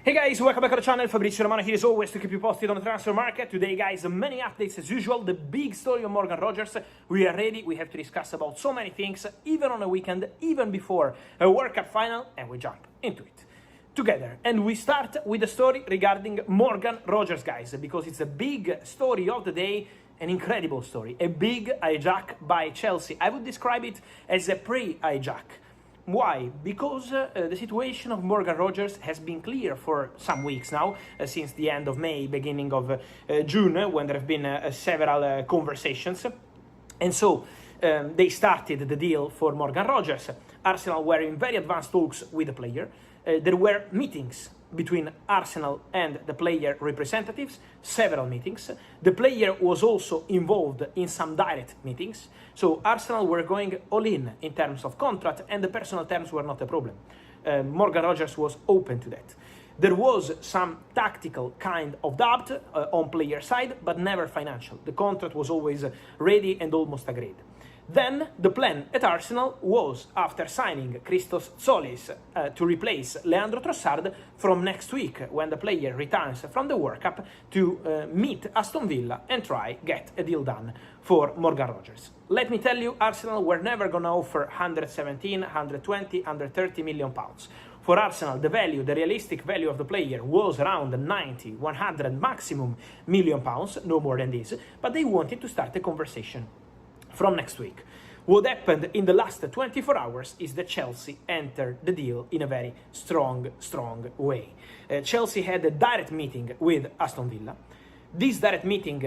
Hey guys, welcome back to the channel. Fabrizio Romano here as always to keep you posted on the transfer market. Today guys, many updates as usual. The big story of Morgan Rogers. We are ready. We have to discuss about so many things, even on a weekend, even before a World Cup final, and we jump into it together. And we start with the story regarding Morgan Rogers, guys, because it's a big story of the day, an incredible story, a big hijack by Chelsea. I would describe it as a pre-hijack. Why? Because the situation of Morgan Rogers has been clear for some weeks now, since the end of May, beginning of June, when there have been several conversations. And so they started the deal for Morgan Rogers. Arsenal were in very advanced talks with the player. There were meetings between Arsenal and the player representatives, several meetings. The player was also involved in some direct meetings. So Arsenal were going all in terms of contract, and the personal terms were not a problem. Morgan Rogers was open to that. There was some tactical kind of doubt on player side, but never financial. The contract was always ready and almost agreed. Then the plan at Arsenal was, after signing Christos Tzolis to replace Leandro Trossard from next week, when the player returns from the World Cup, to meet Aston Villa and try get a deal done for Morgan Rogers. Let me tell you, Arsenal were never going to offer 117, 120, 130 million pounds. For Arsenal, the value, the realistic value of the player was around 90, 100 maximum million pounds, no more than this, but they wanted to start a conversation from next week. What happened in the last 24 hours is that Chelsea entered the deal in a very strong way. Chelsea had a direct meeting with Aston Villa. This direct meeting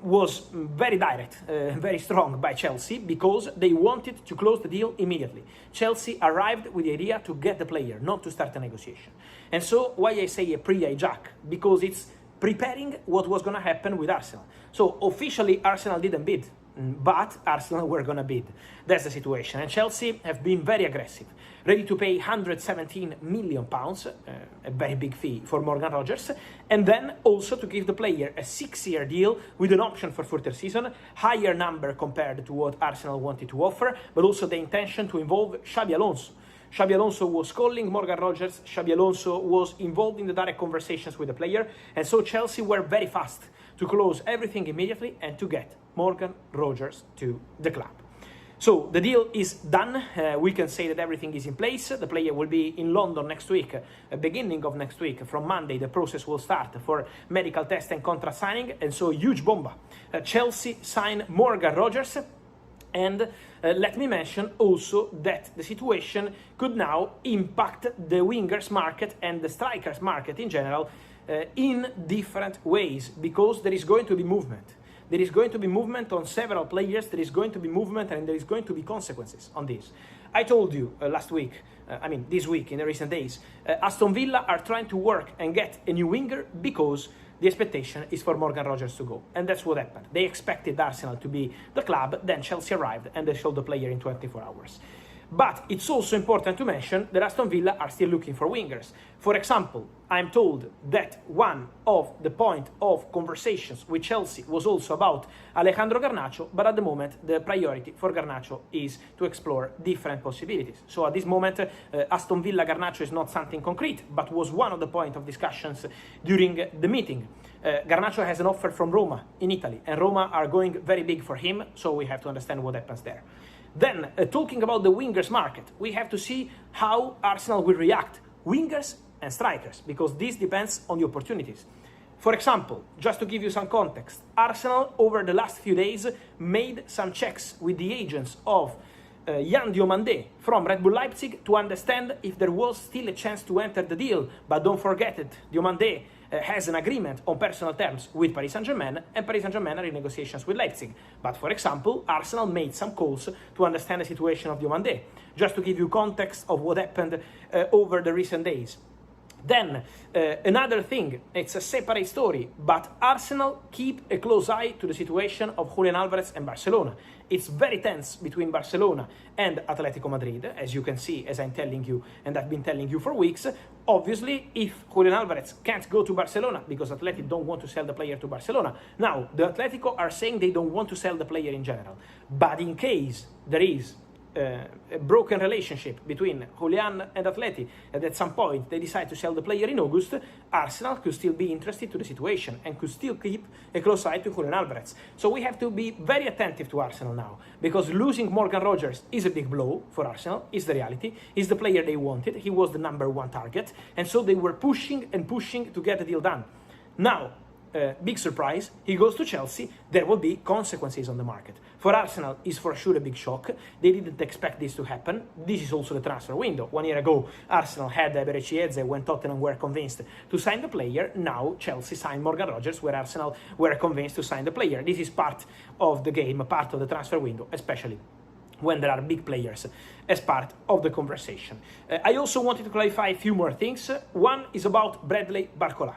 was very direct, very strong by Chelsea, because they wanted to close the deal immediately. Chelsea arrived with the idea to get the player, not to start a negotiation. And so why I say a pre-hijack? Because it's preparing what was going to happen with Arsenal. So officially Arsenal didn't bid, but Arsenal were going to bid. That's the situation. And Chelsea have been very aggressive, ready to pay 117 million pounds, a very big fee for Morgan Rogers, and then also to give the player a 6-year deal with an option for further season, higher number compared to what Arsenal wanted to offer, but also the intention to involve Xabi Alonso. Xabi Alonso was calling Morgan Rogers, Xabi Alonso was involved in the direct conversations with the player, and so Chelsea were very fast to close everything immediately and to get Morgan Rogers to the club. So the deal is done. We can say that everything is in place. The player will be in London next week, beginning of next week. From Monday, the process will start for medical test and contract signing, and so huge bomba. Chelsea sign Morgan Rogers. And let me mention also that the situation could now impact the wingers market and the strikers market in general in different ways, because there is going to be movement. There is going to be movement on several players, there is going to be movement, and there is going to be consequences on this. I told you last week, this week, in the recent days, Aston Villa are trying to work and get a new winger because the expectation is for Morgan Rogers to go. And that's what happened. They expected Arsenal to be the club, then Chelsea arrived and they showed the player in 24 hours. But it's also important to mention that Aston Villa are still looking for wingers. For example, I'm told that one of the point of conversations with Chelsea was also about Alejandro Garnacho, but at the moment the priority for Garnacho is to explore different possibilities. So at this moment, Aston Villa Garnacho is not something concrete, but was one of the point of discussions during the meeting. Garnacho has an offer from Roma in Italy, and Roma are going very big for him, so we have to understand what happens there. Then, talking about the wingers market, we have to see how Arsenal will react, wingers and strikers, because this depends on the opportunities. For example, just to give you some context, Arsenal over the last few days made some checks with the agents of Jan Diomande from Red Bull Leipzig to understand if there was still a chance to enter the deal. But don't forget it, Diomande has an agreement on personal terms with Paris Saint-Germain, and Paris Saint-Germain are in negotiations with Leipzig. But for example, Arsenal made some calls to understand the situation of Diomande, just to give you context of what happened over the recent days. Then, another thing, it's a separate story, but Arsenal keep a close eye to the situation of Julián Álvarez and Barcelona. It's very tense between Barcelona and Atletico Madrid, as you can see, as I'm telling you, and I've been telling you for weeks. Obviously, if Julián Álvarez can't go to Barcelona, because Atleti don't want to sell the player to Barcelona. Now, the Atletico are saying they don't want to sell the player in general. But in case there is a broken relationship between Julián and Atleti, and at some point they decide to sell the player in August, Arsenal could still be interested to the situation and could still keep a close eye to Julián Álvarez. So we have to be very attentive to Arsenal now, because losing Morgan Rogers is a big blow for Arsenal, is the reality. He's the player they wanted, he was the #1 target, and so they were pushing and pushing to get the deal done. Now, big surprise, he goes to Chelsea, there will be consequences on the market. For Arsenal, it's for sure a big shock. They didn't expect this to happen. This is also the transfer window. 1 year ago, Arsenal had PRE-HIJACK when Tottenham were convinced to sign the player. Now, Chelsea signed Morgan Rogers, where Arsenal were convinced to sign the player. This is part of the game, part of the transfer window, especially when there are big players as part of the conversation. I also wanted to clarify a few more things. One is about Bradley Barcola.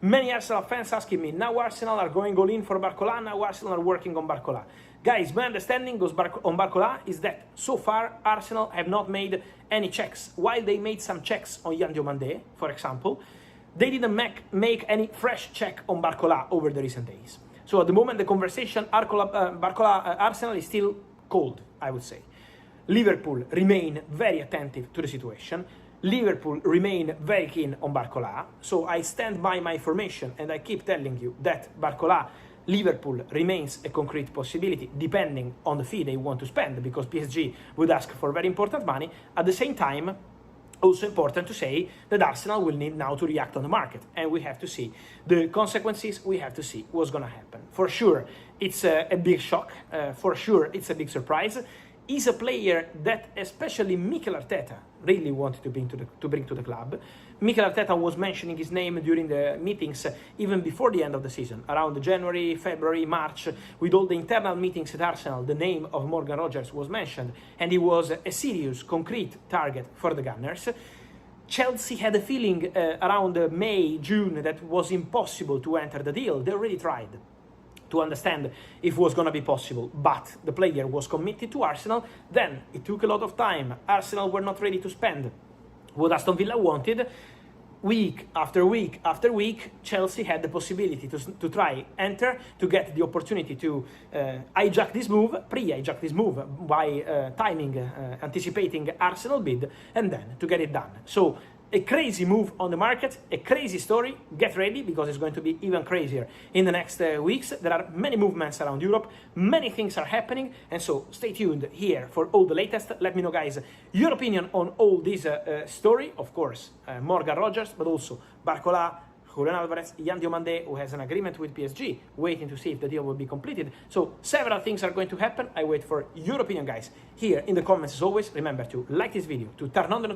Many Arsenal fans asking me, now Arsenal are going all in for Barcola, now Arsenal are working on Barcola. Guys, my understanding on Barcola is that so far Arsenal have not made any checks. While they made some checks on Diomande, for example, they didn't make any fresh check on Barcola over the recent days. So at the moment, the conversation Barcola Arsenal is still cold, I would say. Liverpool remain very attentive to the situation. Liverpool remain very keen on Barcola, so I stand by my information and I keep telling you that Barcola, Liverpool remains a concrete possibility depending on the fee they want to spend, because PSG would ask for very important money. At the same time, also important to say that Arsenal will need now to react on the market, and we have to see the consequences, we have to see what's going to happen. For sure, it's a big shock, for sure it's a big surprise. He's a player that especially Mikel Arteta really wanted to bring to the club. Mikel Arteta was mentioning his name during the meetings even before the end of the season, around January, February, March, with all the internal meetings at Arsenal. The name of Morgan Rogers was mentioned, and he was a serious, concrete target for the Gunners. Chelsea had a feeling around May, June that was impossible to enter the deal. They already tried to understand if it was going to be possible, but the player was committed to Arsenal. Then it took a lot of time. Arsenal were not ready to spend what Aston Villa wanted. Week after week after week, Chelsea had the possibility to try enter, to get the opportunity to pre-hijack this move by anticipating Arsenal bid, and then to get it done. So a crazy move on the market, a crazy story. Get ready, because it's going to be even crazier in the next weeks. There are many movements around Europe, many things are happening, and so stay tuned here for all the latest. Let me know, guys, your opinion on all this story. Of course, Morgan Rogers, but also Barcola, Julián Álvarez, Diomande, who has an agreement with PSG, waiting to see if the deal will be completed. So several things are going to happen. I wait for your opinion, guys, here in the comments. As always, remember to like this video, to turn on the notifications,